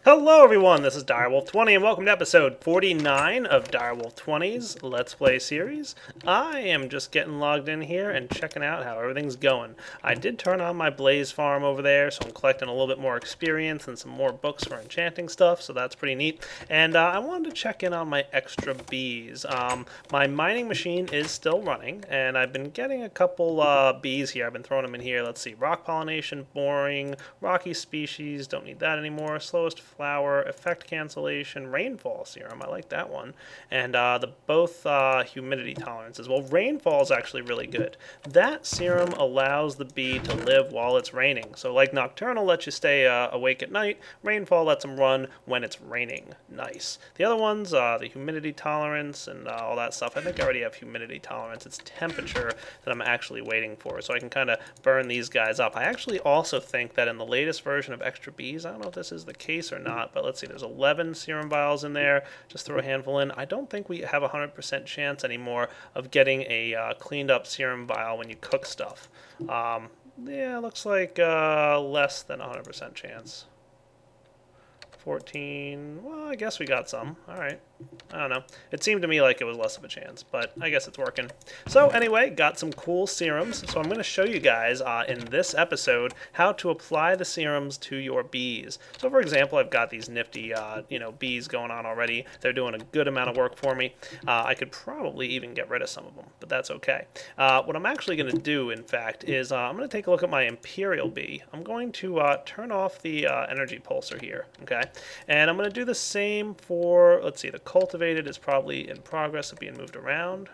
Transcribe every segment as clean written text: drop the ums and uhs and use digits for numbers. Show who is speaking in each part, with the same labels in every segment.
Speaker 1: Hello everyone, this is Direwolf20 and welcome to episode 49 of Direwolf20's Let's Play series. I am just getting logged in here and checking out how everything's going. I did turn on my Blaze farm over there, so I'm collecting a little bit more experience and some more books for enchanting stuff, so that's pretty neat. And I wanted to check in on my extra bees. My mining machine is still running, and I've been getting a couple bees here. I've been throwing them in here. Let's see, rock pollination, boring, rocky species, don't need that anymore, slowest flower, effect cancellation, rainfall serum, I like that one, and both humidity tolerances. Well, rainfall is actually really good. That serum allows the bee to live while it's raining. So like Nocturnal lets you stay awake at night, rainfall lets them run when it's raining. Nice. The other ones, the humidity tolerance and all that stuff, I think I already have humidity tolerance. It's temperature that I'm actually waiting for, so I can kind of burn these guys up. I actually also think that in the latest version of Extra Bees, I don't know if this is the case or not, but let's see, there's 11 serum vials in there. Just throw a handful in. I don't think we have a 100% chance anymore of getting a cleaned up serum vial when you cook stuff. Yeah, looks like less than 100% chance. 14, well, I guess we got some. Alright. I don't know. It seemed to me like it was less of a chance, but I guess it's working. So anyway, got some cool serums. So I'm going to show you guys in this episode how to apply the serums to your bees. So for example, I've got these nifty bees going on already. They're doing a good amount of work for me. I could probably even get rid of some of them, but that's okay. What I'm actually going to do, in fact, is I'm going to take a look at my Imperial bee. I'm going to turn off the energy pulsar here, okay? And I'm going to do the same for, let's see, the cultivated is probably in progress of being moved around,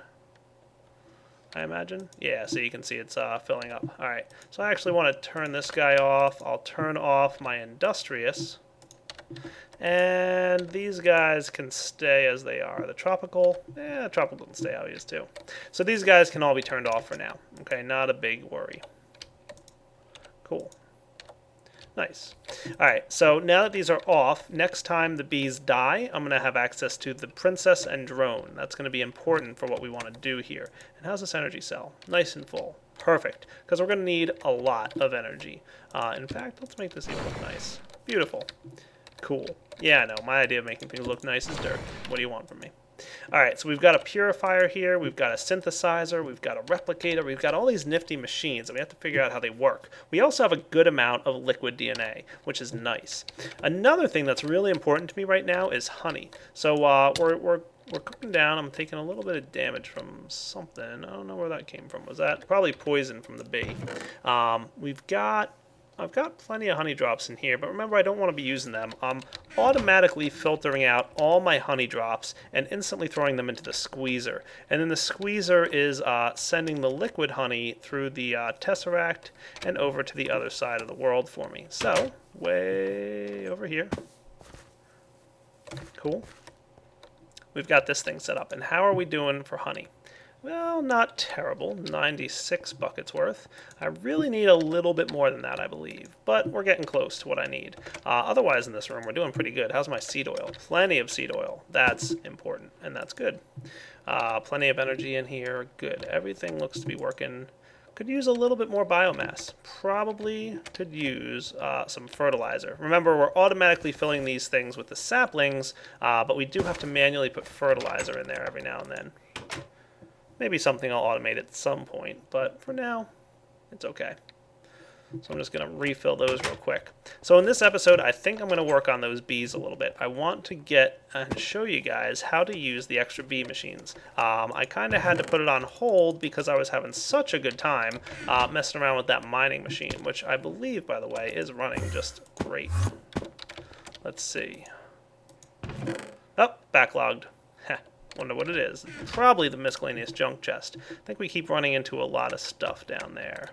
Speaker 1: I imagine. Yeah, so you can see it's filling up. All right, so I actually want to turn this guy off. I'll turn off my industrious, and these guys can stay as they are. The tropical, tropical can stay how he is too. So these guys can all be turned off for now. Okay, not a big worry. Cool. Nice. Alright, so now that these are off, next time the bees die, I'm going to have access to the princess and drone. That's going to be important for what we want to do here. And how's this energy cell? Nice and full. Perfect. Because we're going to need a lot of energy. In fact, let's make this even look nice. Beautiful. Cool. Yeah, I know. My idea of making things look nice is dirt. What do you want from me? Alright, so we've got a purifier here, we've got a synthesizer, we've got a replicator, we've got all these nifty machines, and we have to figure out how they work. We also have a good amount of liquid DNA, which is nice. Another thing that's really important to me right now is honey. So we're cooking down. I'm taking a little bit of damage from something. I don't know where that came from. Was that probably poison from the bee? I've got plenty of honey drops in here, but remember I don't want to be using them. I'm automatically filtering out all my honey drops and instantly throwing them into the squeezer. And then the squeezer is sending the liquid honey through the tesseract and over to the other side of the world for me. So, way over here. Cool. We've got this thing set up. And how are we doing for honey? Well, not terrible, 96 buckets worth. I really need a little bit more than that, I believe, but we're getting close to what I need. Otherwise in this room, we're doing pretty good. How's my seed oil? Plenty of seed oil. That's important, and that's good. Plenty of energy in here. Good. Everything looks to be working. Could use a little bit more biomass. Probably could use some fertilizer. Remember, we're automatically filling these things with the saplings, but we do have to manually put fertilizer in there every now and then. Maybe something I'll automate at some point, but for now, it's okay. So I'm just going to refill those real quick. So in this episode, I think I'm going to work on those bees a little bit. I want to get and show you guys how to use the extra bee machines. I kind of had to put it on hold because I was having such a good time messing around with that mining machine, which I believe, by the way, is running just great. Let's see. Oh, backlogged. Wonder what it is. Probably the miscellaneous junk chest. I think we keep running into a lot of stuff down there.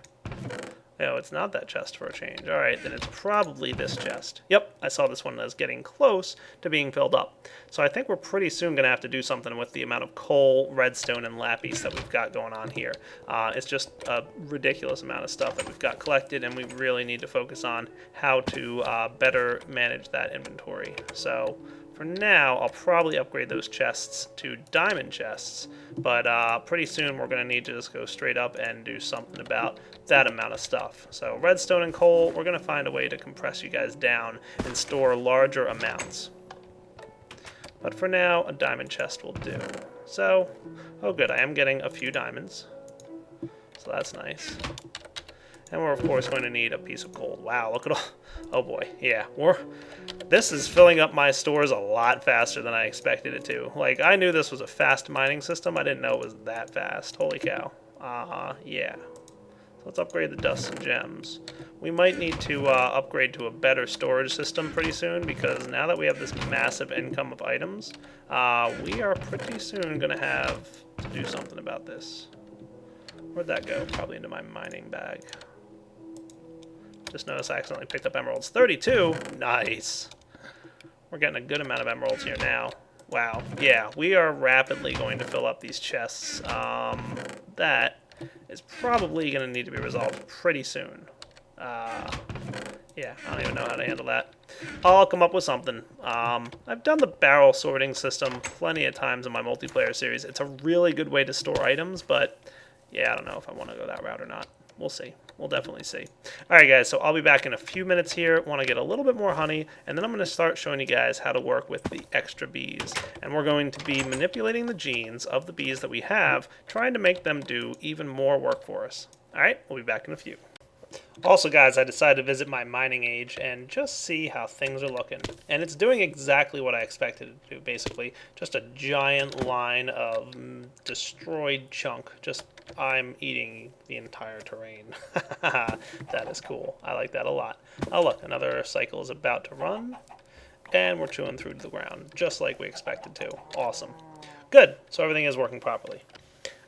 Speaker 1: No, it's not that chest for a change. Alright, then it's probably this chest. Yep, I saw this one as getting close to being filled up. So I think we're pretty soon going to have to do something with the amount of coal, redstone, and lapis that we've got going on here. It's just a ridiculous amount of stuff that we've got collected, and we really need to focus on how to better manage that inventory. So For now, I'll probably upgrade those chests to diamond chests, but pretty soon we're going to need to just go straight up and do something about that amount of stuff. So redstone and coal, we're going to find a way to compress you guys down and store larger amounts. But for now, a diamond chest will do. So, oh good, I am getting a few diamonds. So that's nice. And we're of course going to need a piece of gold. Wow, look at all, oh boy, yeah, this is filling up my stores a lot faster than I expected it to. Like, I knew this was a fast mining system, I didn't know it was that fast. Holy cow. Yeah. So let's upgrade the dust and gems. We might need to upgrade to a better storage system pretty soon, because now that we have this massive income of items, we are pretty soon going to have to do something about this. Where'd that go? Probably into my mining bag. Just noticed I accidentally picked up emeralds. 32? Nice. We're getting a good amount of emeralds here now. Wow. Yeah, we are rapidly going to fill up these chests. That is probably going to need to be resolved pretty soon. Yeah, I don't even know how to handle that. I'll come up with something. I've done the barrel sorting system plenty of times in my multiplayer series. It's a really good way to store items, but yeah, I don't know if I want to go that route or not. We'll see. We'll definitely see. Alright guys, so I'll be back in a few minutes here. Want to get a little bit more honey, and then I'm going to start showing you guys how to work with the extra bees. And we're going to be manipulating the genes of the bees that we have, trying to make them do even more work for us. Alright, we'll be back in a few. Also guys, I decided to visit my mining age and just see how things are looking. And it's doing exactly what I expected it to do, basically. Just a giant line of destroyed chunk. Just, I'm eating the entire terrain. That is cool. I like that a lot. Oh look, another cycle is about to run. And we're chewing through to the ground, just like we expected to. Awesome. Good, so everything is working properly.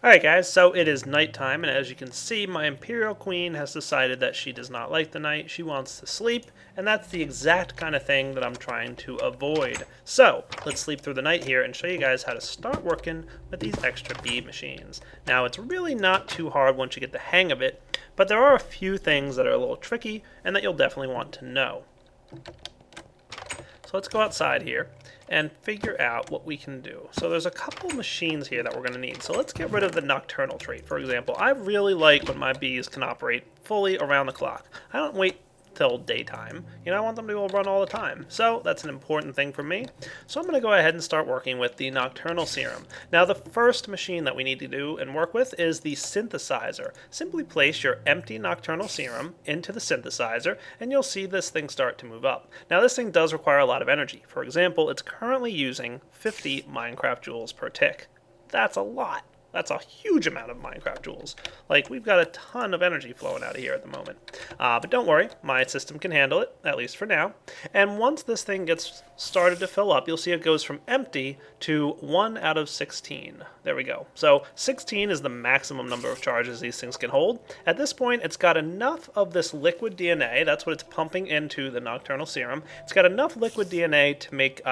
Speaker 1: Alright guys, so it is nighttime, and as you can see, my Imperial Queen has decided that she does not like the night, she wants to sleep, and that's the exact kind of thing that I'm trying to avoid. So, let's sleep through the night here and show you guys how to start working with these extra bee machines. Now, it's really not too hard once you get the hang of it, but there are a few things that are a little tricky, and that you'll definitely want to know. So let's go outside here and figure out what we can do. So there's a couple machines here that we're going to need. So let's get rid of the nocturnal trait, for example. I really like when my bees can operate fully around the clock. I don't wait till daytime. You know, I want them to be able to run all the time. So that's an important thing for me. So I'm going to go ahead and start working with the nocturnal serum. Now the first machine that we need to do and work with is the synthesizer. Simply place your empty nocturnal serum into the synthesizer and you'll see this thing start to move up. Now this thing does require a lot of energy. For example, it's currently using 50 Minecraft joules per tick. That's a lot. That's a huge amount of Minecraft joules. Like, we've got a ton of energy flowing out of here at the moment. But don't worry, my system can handle it, at least for now. And once this thing gets started to fill up, you'll see it goes from empty to 1 out of 16. There we go. So 16 is the maximum number of charges these things can hold. At this point, it's got enough of this liquid DNA, that's what it's pumping into the nocturnal serum. It's got enough liquid DNA to make,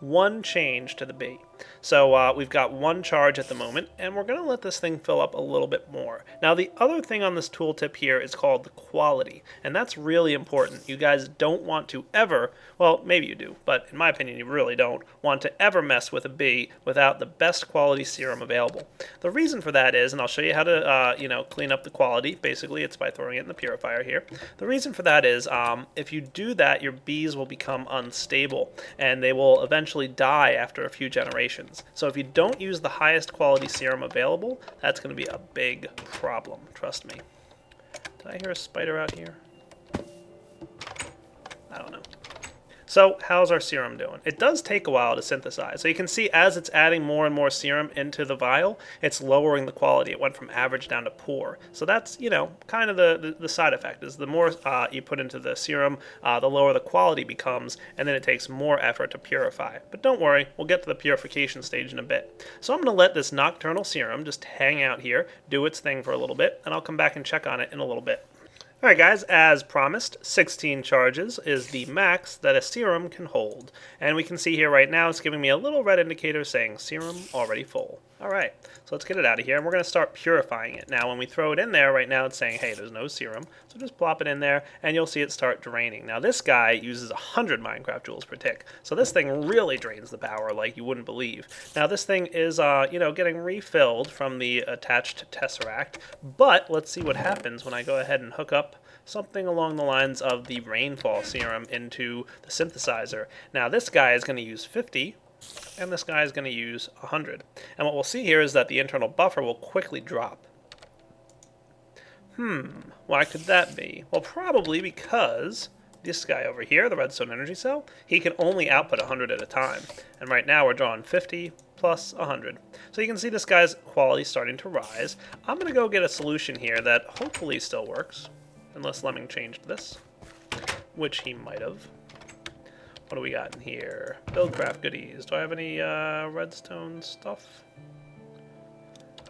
Speaker 1: one change to the bee. So we've got 1 charge at the moment, and we're going to let this thing fill up a little bit more. Now the other thing on this tooltip here is called the quality, and that's really important. You guys don't want to ever, well maybe you do, but in my opinion you really don't want to ever mess with a bee without the best quality serum available. The reason for that is, and I'll show you how to clean up the quality, basically it's by throwing it in the purifier here. The reason for that is if you do that, your bees will become unstable, and they will eventually die after a few generations. So if you don't use the highest quality serum available, that's going to be a big problem, trust me. Did I hear a spider out here? I don't know. So how's our serum doing? It does take a while to synthesize. So you can see as it's adding more and more serum into the vial, it's lowering the quality. It went from average down to poor. So that's, kind of the side effect is the more you put into the serum, the lower the quality becomes, and then it takes more effort to purify. But don't worry, we'll get to the purification stage in a bit. So I'm going to let this nocturnal serum just hang out here, do its thing for a little bit, and I'll come back and check on it in a little bit. Alright guys, as promised, 16 charges is the max that a serum can hold. And we can see here right now it's giving me a little red indicator saying serum already full. All right, so let's get it out of here, and we're going to start purifying it. Now, when we throw it in there, right now it's saying, hey, there's no serum. So just plop it in there, and you'll see it start draining. Now, this guy uses 100 Minecraft joules per tick, so this thing really drains the power like you wouldn't believe. Now, this thing is, getting refilled from the attached Tesseract, but let's see what happens when I go ahead and hook up something along the lines of the rainfall serum into the synthesizer. Now, this guy is going to use 50, and this guy is going to use 100. And what we'll see here is that the internal buffer will quickly drop. Why could that be? Well, probably because this guy over here, the redstone energy cell, he can only output 100 at a time. And right now we're drawing 50 plus 100. So you can see this guy's quality starting to rise. I'm going to go get a solution here that hopefully still works, unless Lemming changed this, which he might have. What do we got in here? Buildcraft goodies. Do I have any redstone stuff?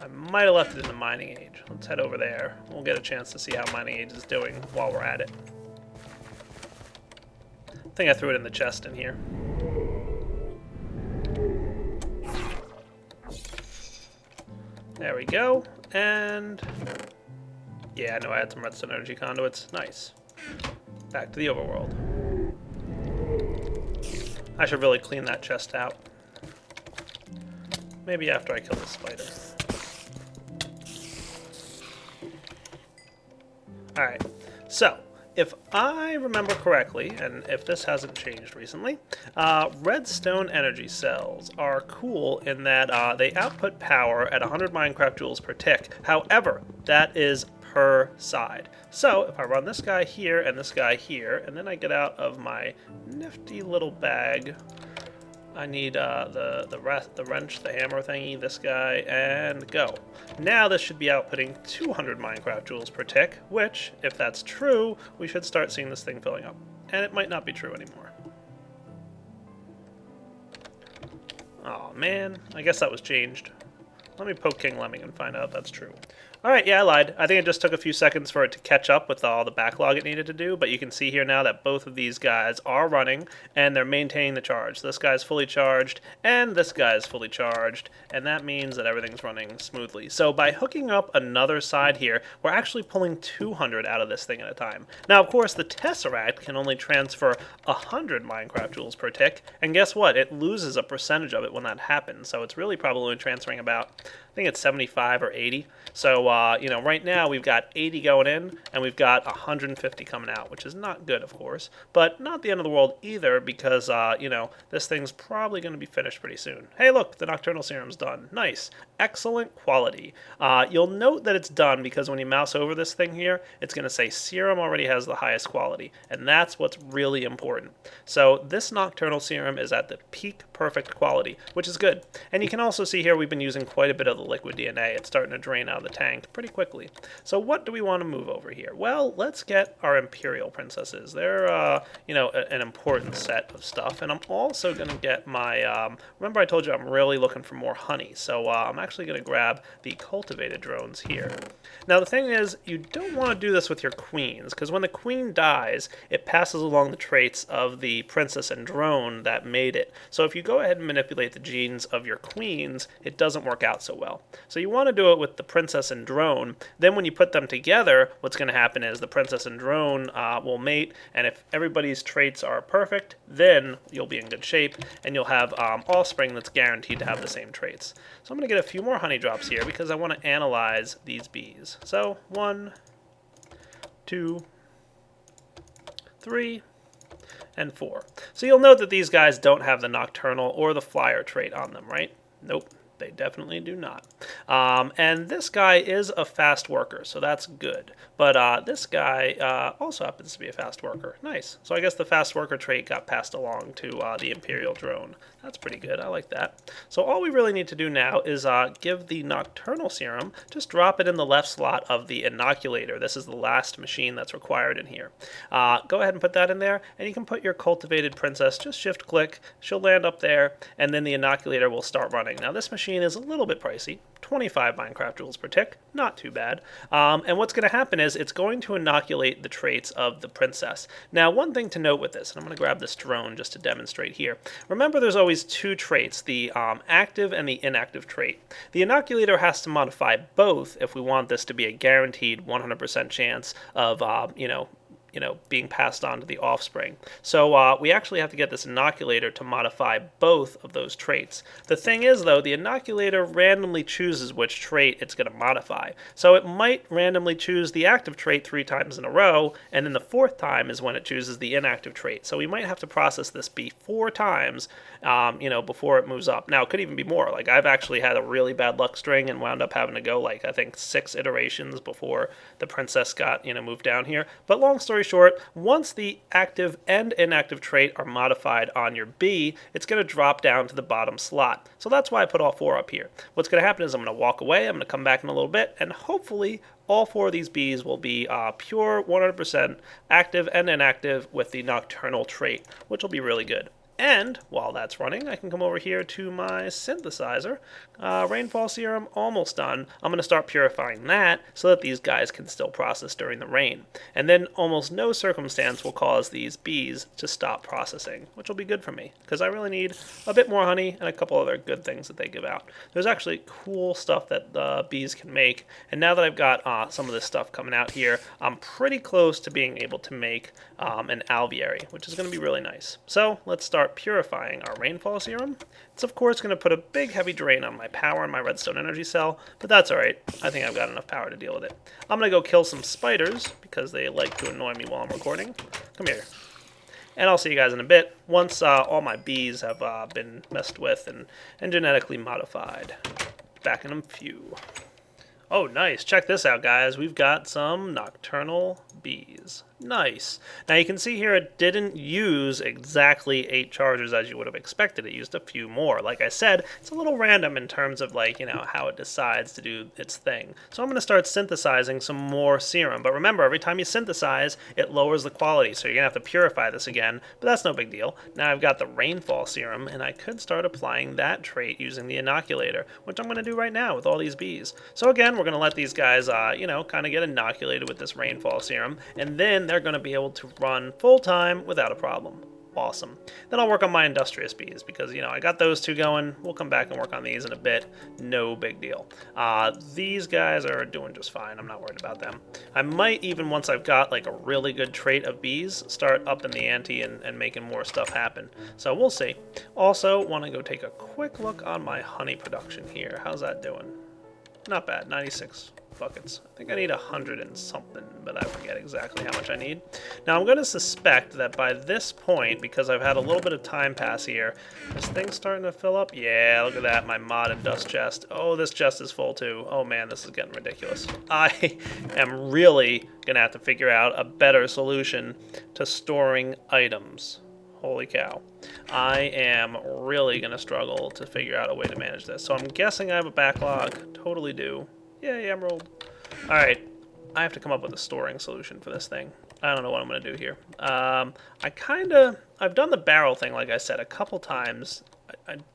Speaker 1: I might have left it in the mining age. Let's head over there. We'll get a chance to see how mining age is doing while we're at it. I think I threw it in the chest in here. There we go. And yeah, I know I had some redstone energy conduits. Nice. Back to the overworld. I should really clean that chest out. Maybe after I kill the spider. Alright, so if I remember correctly, and if this hasn't changed recently, redstone energy cells are cool in that they output power at 100 Minecraft joules per tick. However, that is per side. So if I run this guy here and this guy here, and then I get out of my nifty little bag, I need the wrench, the hammer thingy, this guy, and go. Now this should be outputting 200 Minecraft joules per tick, which, if that's true, we should start seeing this thing filling up. And it might not be true anymore. Oh man, I guess that was changed. Let me poke King Lemming and find out if that's true. Alright, yeah, I lied. I think it just took a few seconds for it to catch up with all the backlog it needed to do, but you can see here now that both of these guys are running, and they're maintaining the charge. This guy's fully charged, and this guy's fully charged, and that means that everything's running smoothly. So by hooking up another side here, we're actually pulling 200 out of this thing at a time. Now, of course, the Tesseract can only transfer 100 Minecraft joules per tick, and guess what? It loses a percentage of it when that happens, so it's really probably only transferring about, I think it's 75 or 80. So, right now we've got 80 going in, and we've got 150 coming out, which is not good, of course, but not the end of the world either, because, this thing's probably going to be finished pretty soon. Hey, look, the Nocturnal Serum's done. Nice. Excellent quality. You'll note that it's done because when you mouse over this thing here, it's going to say Serum already has the highest quality, and that's what's really important. So this Nocturnal Serum is at the peak perfect quality, which is good. And you can also see here we've been using quite a bit of the liquid DNA. It's starting to drain out of the tank pretty quickly. So what do we want to move over here? Well, let's get our Imperial Princesses. They're, an important set of stuff. And I'm also going to get my, remember I told you I'm really looking for more honey. So I'm actually going to grab the cultivated drones here. Now the thing is, you don't want to do this with your queens, because when the queen dies, it passes along the traits of the princess and drone that made it. So if you go ahead and manipulate the genes of your queens, it doesn't work out so well. So you want to do it with the princess and drone. Then when you put them together, what's going to happen is the princess and drone will mate, and if everybody's traits are perfect, then you'll be in good shape, and you'll have offspring that's guaranteed to have the same traits. So I'm going to get a few more honey drops here because I want to analyze these bees. So 1, 2, 3, and 4. So you'll note that these guys don't have the nocturnal or the flyer trait on them, right? Nope. They definitely do not. And this guy is a fast worker, so that's good. But this guy also happens to be a fast worker. Nice. So I guess the fast worker trait got passed along to the Imperial drone. That's pretty good. I like that. So all we really need to do now is give the Nocturnal Serum, just drop it in the left slot of the Inoculator. This is the last machine that's required in here. Go ahead and put that in there, and you can put your Cultivated Princess, just shift-click, she'll land up there, and then the Inoculator will start running. Now this machine is a little bit pricey, 25 Minecraft joules per tick, not too bad. And what's going to happen is it's going to inoculate the traits of the princess. Now, one thing to note with this, and I'm going to grab this drone just to demonstrate here. Remember, there's always two traits, the active and the inactive trait. The inoculator has to modify both if we want this to be a guaranteed 100% chance of, being passed on to the offspring. So we actually have to get this inoculator to modify both of those traits. The thing is, though, the inoculator randomly chooses which trait it's going to modify. So it might randomly choose the active trait 3 times in a row, and then the 4th time is when it chooses the inactive trait. So we might have to process this bee 4 times, before it moves up. Now, it could even be more. Like, I've actually had a really bad luck string and wound up having to go, I think 6 iterations before the princess got, moved down here. But long story short, once the active and inactive trait are modified on your bee, it's going to drop down to the bottom slot. So that's why I put all 4 up here. What's going to happen is I'm going to walk away, I'm going to come back in a little bit, and hopefully all 4 of these bees will be pure 100% active and inactive with the nocturnal trait, which will be really good. And while that's running, I can come over here to my synthesizer. Rainfall serum almost done. I'm going to start purifying that so that these guys can still process during the rain. And then almost no circumstance will cause these bees to stop processing, which will be good for me because I really need a bit more honey and a couple other good things that they give out. There's actually cool stuff that the bees can make. And now that I've got some of this stuff coming out here, I'm pretty close to being able to make an alveary, which is going to be really nice. So let's start purifying our rainfall serum. It's of course going to put a big heavy drain on my power and my redstone energy cell, but that's alright. I think I've got enough power to deal with it. I'm going to go kill some spiders because they like to annoy me while I'm recording. Come here. And I'll see you guys in a bit once all my bees have been messed with and genetically modified. Back in a few. Oh, nice. Check this out, guys. We've got some nocturnal bees. Nice. Now you can see here it didn't use exactly 8 chargers as you would have expected. It used a few more. Like I said, it's a little random in terms of how it decides to do its thing. So I'm going to start synthesizing some more serum. But remember, every time you synthesize, it lowers the quality. So you're going to have to purify this again, but that's no big deal. Now I've got the rainfall serum, and I could start applying that trait using the inoculator, which I'm going to do right now with all these bees. So again, we're going to let these guys, kind of get inoculated with this rainfall serum, and then they're going to be able to run full-time without a problem. Awesome. Then I'll work on my industrious bees because, I got those 2 going. We'll come back and work on these in a bit. No big deal. These guys are doing just fine. I'm not worried about them. I might even, once I've got a really good trait of bees, start upping the ante and making more stuff happen. So we'll see. Also, want to go take a quick look on my honey production here. How's that doing? Not bad. 96 buckets. I think I need 100 and something, but I forget exactly how much I need. Now I'm going to suspect that by this point, because I've had a little bit of time pass here, this thing's starting to fill up. Yeah, look at that, my mod and dust chest. Oh, this chest is full too. Oh man, this is getting ridiculous. I am really going to have to figure out a better solution to storing items. Holy cow. I am really going to struggle to figure out a way to manage this. So I'm guessing I have a backlog. Totally do. Yay, emerald. Alright, I have to come up with a storing solution for this thing. I don't know what I'm going to do here. I've done the barrel thing, like I said, a couple times. I'm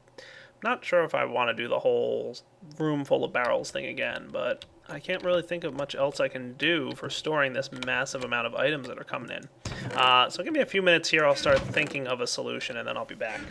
Speaker 1: not sure if I want to do the whole room full of barrels thing again, but I can't really think of much else I can do for storing this massive amount of items that are coming in. So give me a few minutes here, I'll start thinking of a solution, and then I'll be back.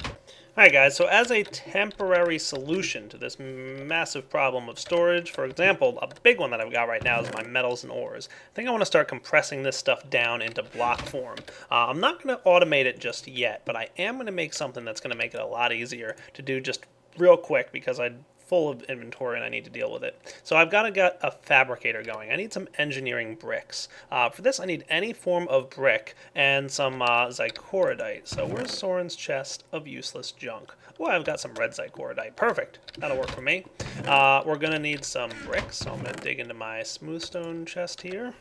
Speaker 1: Alright guys, so as a temporary solution to this massive problem of storage, for example, a big one that I've got right now is my metals and ores. I think I want to start compressing this stuff down into block form. I'm not going to automate it just yet, but I am going to make something that's going to make it a lot easier to do just real quick because I'm full of inventory and I need to deal with it. So I've got to get a fabricator going. I need some engineering bricks. For this I need any form of brick and some Xycraft. So where's Soren's chest of useless junk? Oh, I've got some red Xycraft. Perfect. That'll work for me. We're going to need some bricks, so I'm going to dig into my smoothstone chest here.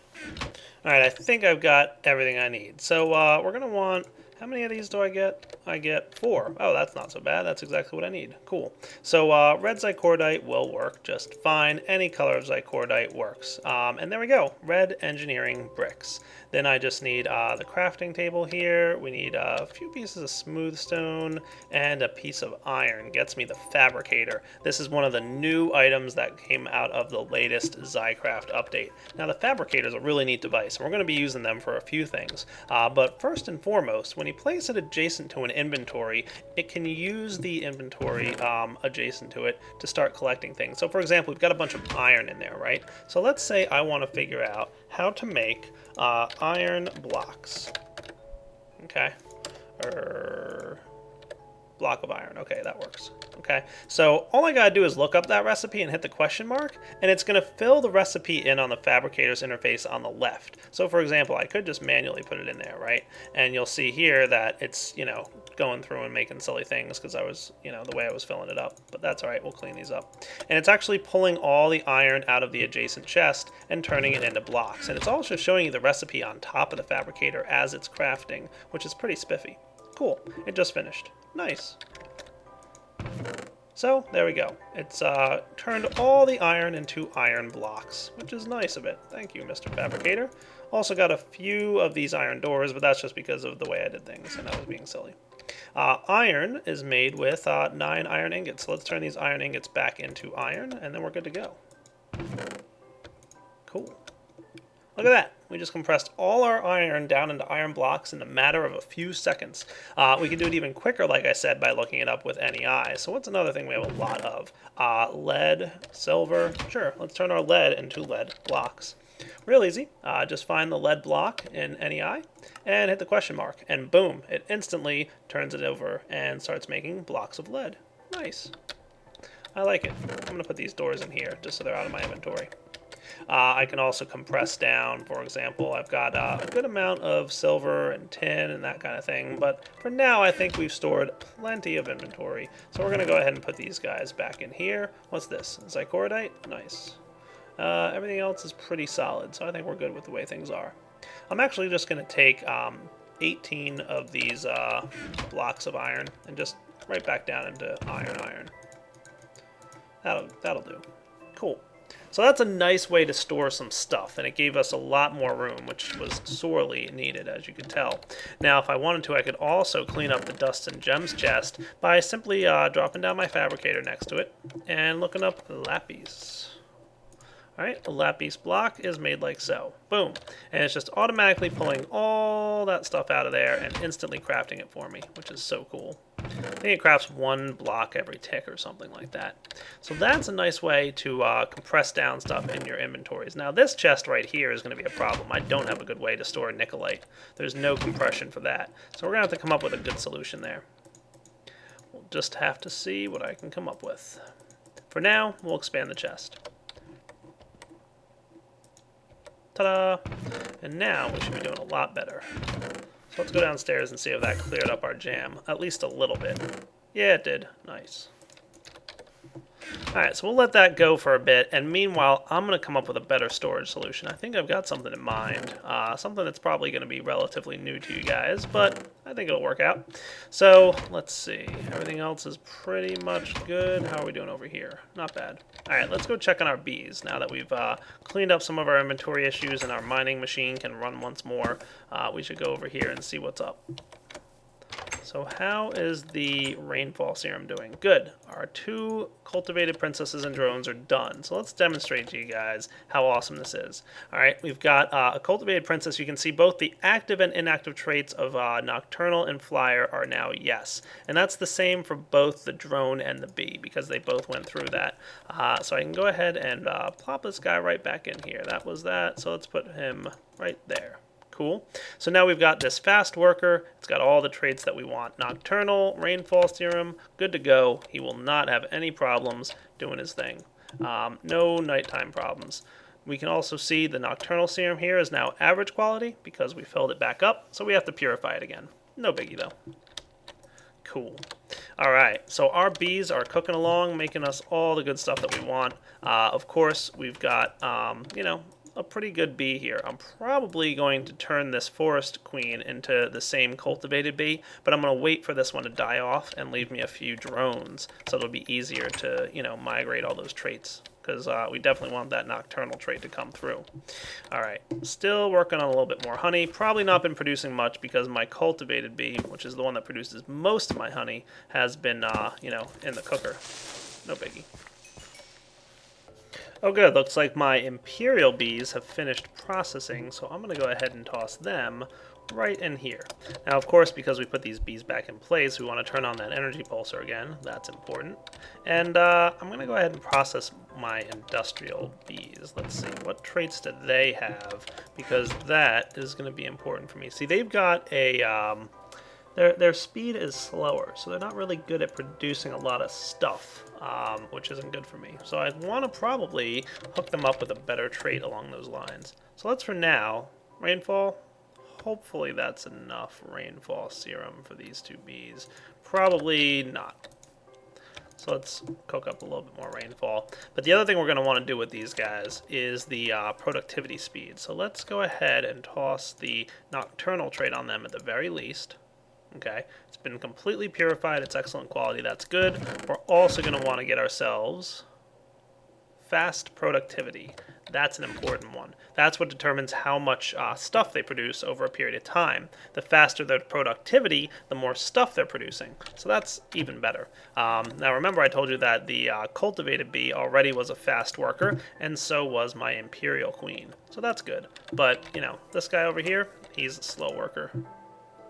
Speaker 1: Alright, I think I've got everything I need. So we're going to want How many of these do I get? I get 4. Oh, that's not so bad. That's exactly what I need. Cool. So red Xycordite will work just fine. Any color of Xycordite works. And there we go. Red engineering bricks. Then I just need the crafting table here. We need a few pieces of smooth stone and a piece of iron. Gets me the Fabricator. This is one of the new items that came out of the latest Xycraft update. Now the Fabricator is a really neat device, and we're going to be using them for a few things. But first and foremost, when you place it adjacent to an inventory, it can use the inventory adjacent to it to start collecting things. So for example, we've got a bunch of iron in there, right? So let's say I want to figure out how to make iron blocks. Okay. Block of iron. Okay, that works. Okay, so all I gotta do is look up that recipe and hit the question mark, and it's gonna fill the recipe in on the Fabricator's interface on the left. So for example, I could just manually put it in there, right? And you'll see here that it's, you know, going through and making silly things because I was, you know, the way I was filling it up. But that's all right, we'll clean these up. And it's actually pulling all the iron out of the adjacent chest and turning it into blocks. And it's also showing you the recipe on top of the Fabricator as it's crafting, which is pretty spiffy. Cool, it just finished. Nice. So, there we go. It's turned all the iron into iron blocks, which is nice of it. Thank you, Mr. Fabricator. Also got a few of these iron doors, but that's just because of the way I did things, and I was being silly. Iron is made with 9 iron ingots. So let's turn these iron ingots back into iron, and then we're good to go. Cool. Look at that. We just compressed all our iron down into iron blocks in a matter of a few seconds. We can do it even quicker, like I said, by looking it up with NEI. So what's another thing we have a lot of? Lead, silver. Sure, let's turn our lead into lead blocks. Real easy. Just find the lead block in NEI and hit the question mark. And boom, it instantly turns it over and starts making blocks of lead. Nice. I like it. I'm going to put these doors in here just so they're out of my inventory. I can also compress down, for example. I've got a good amount of silver and tin and that kind of thing, but for now I think we've stored plenty of inventory. So we're going to go ahead and put these guys back in here. What's this? Xycordite? Nice. Everything else is pretty solid, so I think we're good with the way things are. I'm actually just going to take 18 of these blocks of iron and just right back down into iron. That'll do. Cool. So that's a nice way to store some stuff, and it gave us a lot more room, which was sorely needed, as you can tell. Now, if I wanted to, I could also clean up the dust and gems chest by simply dropping down my Fabricator next to it and looking up lapis. Alright, a lapis block is made like so. Boom. And it's just automatically pulling all that stuff out of there and instantly crafting it for me, which is so cool. I think it crafts 1 block every tick or something like that. So that's a nice way to compress down stuff in your inventories. Now this chest right here is going to be a problem. I don't have a good way to store Nikolite. There's no compression for that. So we're going to have to come up with a good solution there. We'll just have to see what I can come up with. For now, we'll expand the chest. Ta-da! And now we should be doing a lot better. So let's go downstairs and see if that cleared up our jam. At least a little bit. Yeah, it did. Nice. Alright, so we'll let that go for a bit, and meanwhile, I'm going to come up with a better storage solution. I think I've got something in mind. Something that's probably going to be relatively new to you guys, but I think it'll work out. So, let's see. Everything else is pretty much good. How are we doing over here? Not bad. Alright, let's go check on our bees. Now that we've cleaned up some of our inventory issues and our mining machine can run once more, we should go over here and see what's up. So how is the rainfall serum doing? Good. Our 2 cultivated princesses and drones are done. So let's demonstrate to you guys how awesome this is. Alright, we've got a cultivated princess. You can see both the active and inactive traits of Nocturnal and Flyer are now yes. And that's the same for both the drone and the bee because they both went through that. So I can go ahead and plop this guy right back in here. That was that. So let's put him right there. Cool. So now we've got this fast worker. It's got all the traits that we want. Nocturnal, rainfall serum, good to go. He will not have any problems doing his thing. No nighttime problems. We can also see the nocturnal serum here is now average quality because we filled it back up. So we have to purify it again. No biggie though. Cool. Alright, so our bees are cooking along, making us all the good stuff that we want. Of course, we've got, you know, a pretty good bee here. I'm probably going to turn this forest queen into the same cultivated bee, but I'm going to wait for this one to die off and leave me a few drones, so it'll be easier to, migrate all those traits, because we definitely want that nocturnal trait to come through. Alright, still working on a little bit more honey. Probably not been producing much because my cultivated bee, which is the one that produces most of my honey, has been, in the cooker. No biggie. Oh good, looks like my imperial bees have finished processing, so I'm going to go ahead and toss them right in here. Now of course, because we put these bees back in place, we want to turn on that energy pulsar again. That's important. And I'm going to go ahead and process my industrial bees. Let's see, what traits do they have? Because that is going to be important for me. See, they've got a... Their speed is slower, so they're not really good at producing a lot of stuff, which isn't good for me. So I want to probably hook them up with a better trait along those lines. So let's, for now, rainfall. Hopefully that's enough rainfall serum for these two bees. Probably not. So let's cook up a little bit more rainfall. But the other thing we're going to want to do with these guys is the productivity speed. So let's go ahead and toss the nocturnal trait on them at the very least. Okay, it's been completely purified, it's excellent quality, that's good. We're also going to want to get ourselves fast productivity. That's an important one. That's what determines how much stuff they produce over a period of time. The faster their productivity, the more stuff they're producing. So that's even better. Now remember, I told you that the cultivated bee already was a fast worker, and so was my imperial queen. So that's good. But, this guy over here, he's a slow worker.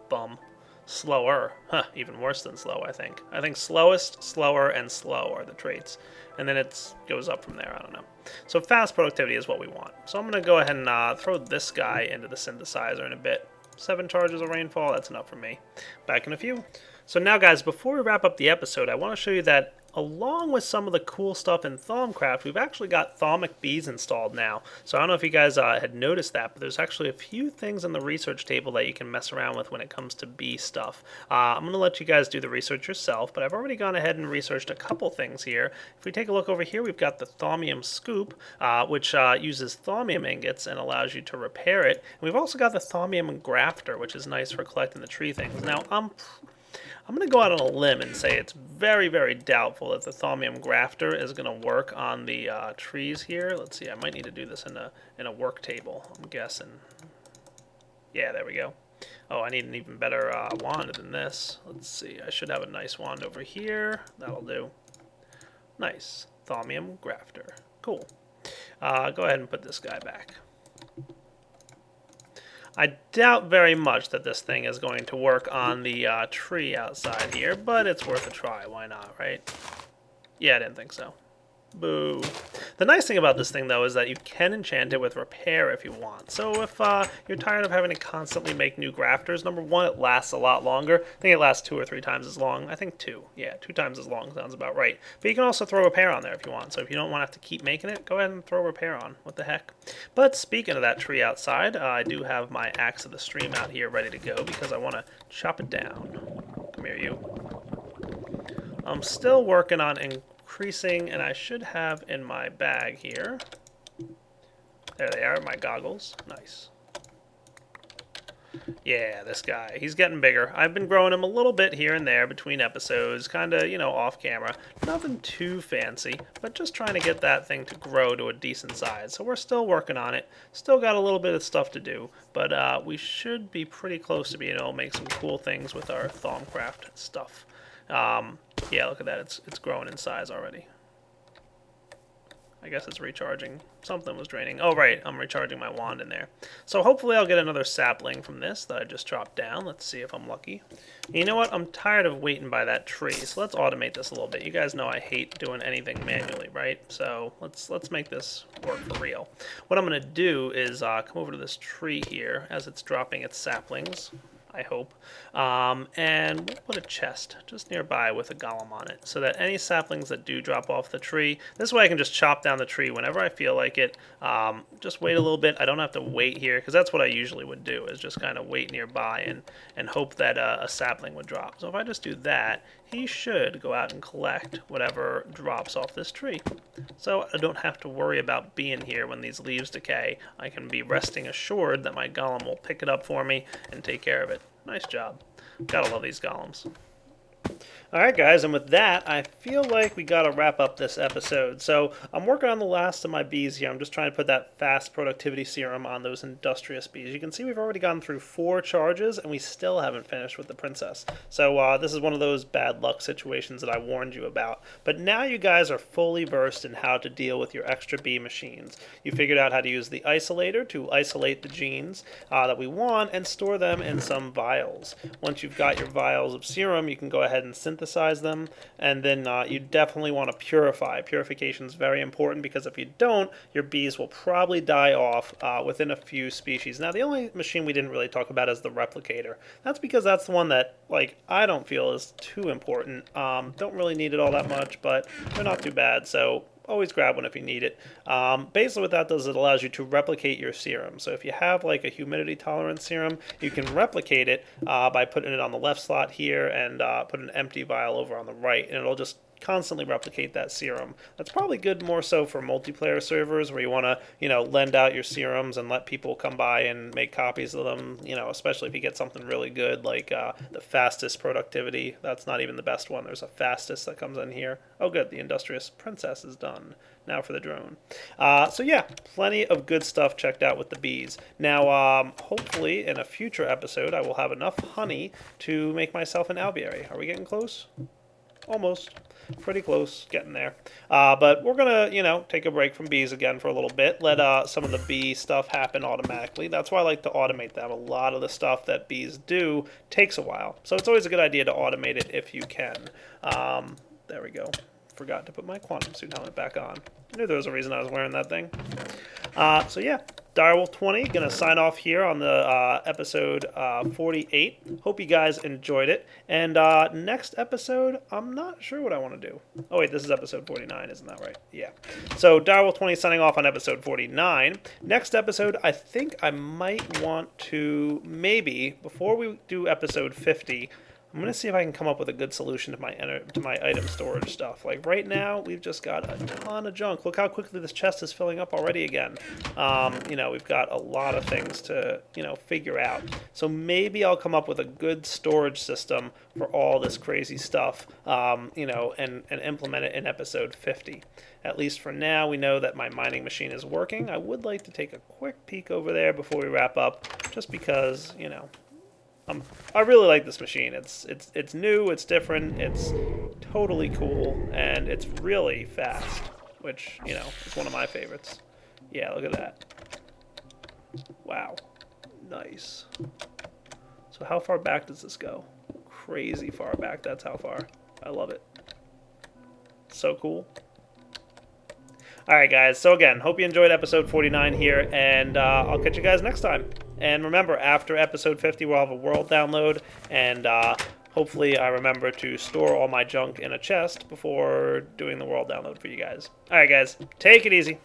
Speaker 1: Bum. Slower. Huh, even worse than slow, I think. I think slowest, slower, and slow are the traits. And then it goes up from there, I don't know. So fast productivity is what we want. So I'm going to go ahead and throw this guy into the synthesizer in a bit. 7 charges of rainfall, that's enough for me. Back in a few. So now guys, before we wrap up the episode, I want to show you that along with some of the cool stuff in Thaumcraft, we've actually got Thaumic bees installed now. So I don't know if you guys had noticed that, but there's actually a few things in the research table that you can mess around with when it comes to bee stuff. I'm going to let you guys do the research yourself, but I've already gone ahead and researched a couple things here. If we take a look over here, we've got the Thaumium Scoop, which uses Thaumium ingots and allows you to repair it. And we've also got the Thaumium Grafter, which is nice for collecting the tree things. Now, I'm going to go out on a limb and say it's very, very doubtful that the Thaumium Grafter is going to work on the trees here. Let's see, I might need to do this in a work table, I'm guessing. Yeah, there we go. Oh, I need an even better wand than this. Let's see, I should have a nice wand over here. That'll do. Nice. Thaumium Grafter. Cool. Go ahead and put this guy back. I doubt very much that this thing is going to work on the tree outside here, but it's worth a try. Why not, right? Yeah, I didn't think so. Boo. The nice thing about this thing, though, is that you can enchant it with repair if you want. So if you're tired of having to constantly make new grafters, number one, it lasts a lot longer. I think it lasts 2 or 3 times as long. I think 2. Yeah, 2 times as long sounds about right. But you can also throw repair on there if you want. So if you don't want to have to keep making it, go ahead and throw repair on. What the heck? But speaking of that tree outside, I do have my axe of the stream out here ready to go because I want to chop it down. Come here, you. I'm still working on increasing, and I should have in my bag here. There they are, my goggles. Nice. Yeah, this guy. He's getting bigger. I've been growing him a little bit here and there between episodes, kind of, off camera. Nothing too fancy, but just trying to get that thing to grow to a decent size. So we're still working on it. Still got a little bit of stuff to do, but we should be pretty close to being able to make some cool things with our Thaumcraft stuff. Yeah, look at that. It's growing in size already. I guess it's recharging. Something was draining. Oh, right. I'm recharging my wand in there. So hopefully I'll get another sapling from this that I just chopped down. Let's see if I'm lucky. And you know what? I'm tired of waiting by that tree, so let's automate this a little bit. You guys know I hate doing anything manually, right? So let's make this work for real. What I'm going to do is come over to this tree here as it's dropping its saplings. I hope, and we'll put a chest just nearby with a golem on it so that any saplings that do drop off the tree, this way I can just chop down the tree whenever I feel like it. Just wait a little bit. I don't have to wait here because that's what I usually would do, is just kind of wait nearby and hope that a sapling would drop. So if I just do that, he should go out and collect whatever drops off this tree. So I don't have to worry about being here when these leaves decay. I can be resting assured that my golem will pick it up for me and take care of it. Nice job. Gotta love these golems. Alright guys, and with that, I feel like we gotta wrap up this episode. So, I'm working on the last of my bees here. I'm just trying to put that fast productivity serum on those industrious bees. You can see we've already gone through 4 charges, and we still haven't finished with the princess. So, this is one of those bad luck situations that I warned you about. But now you guys are fully versed in how to deal with your extra bee machines. You figured out how to use the isolator to isolate the genes that we want and store them in some vials. Once you've got your vials of serum, you can go ahead and synthesize them, and then you definitely want to purify. Purification is very important because if you don't, your bees will probably die off within a few species. Now, the only machine we didn't really talk about is the Replicator. That's because that's the one that, like, I don't feel is too important. Don't really need it all that much, but they're not too bad, so always grab one if you need it. Basically what that does, it allows you to replicate your serum. So if you have like a humidity tolerant serum, you can replicate it by putting it on the left slot here and put an empty vial over on the right, and it'll just constantly replicate that serum. That's probably good more so for multiplayer servers where you want to, lend out your serums and let people come by and make copies of them, especially if you get something really good like the fastest productivity. That's not even the best one. There's a fastest that comes in here. Oh good, the industrious princess is done. Now for the drone. So yeah, plenty of good stuff checked out with the bees. Now, hopefully in a future episode I will have enough honey to make myself an alveary. Are we getting close? Almost. Pretty close, getting there. But we're gonna, take a break from bees again for a little bit. Let some of the bee stuff happen automatically. That's why I like to automate them. A lot of the stuff that bees do takes a while. So it's always a good idea to automate it if you can. There we go. Forgot to put my quantum suit helmet back on. I knew there was a reason I was wearing that thing. So yeah, Direwolf 20, gonna sign off here on the episode 48. Hope you guys enjoyed it. And next episode, I'm not sure what I want to do. Oh wait, this is episode 49, isn't that right? Yeah. So Direwolf 20 signing off on episode 49. Next episode, I think I might want to maybe, before we do episode 50, I'm going to see if I can come up with a good solution to my item storage stuff. Like right now, we've just got a ton of junk. Look how quickly this chest is filling up already again. We've got a lot of things to, figure out. So maybe I'll come up with a good storage system for all this crazy stuff, and implement it in episode 50. At least for now, we know that my mining machine is working. I would like to take a quick peek over there before we wrap up, just because, I really like this machine. It's new, it's different, it's totally cool, and it's really fast, which, is one of my favorites. Yeah, look at that. Wow. Nice. So how far back does this go? Crazy far back, that's how far. I love it. So cool. Alright guys, so again, hope you enjoyed episode 49 here, and I'll catch you guys next time. And remember, after episode 50, we'll have a world download, and hopefully I remember to store all my junk in a chest before doing the world download for you guys. Alright guys, take it easy.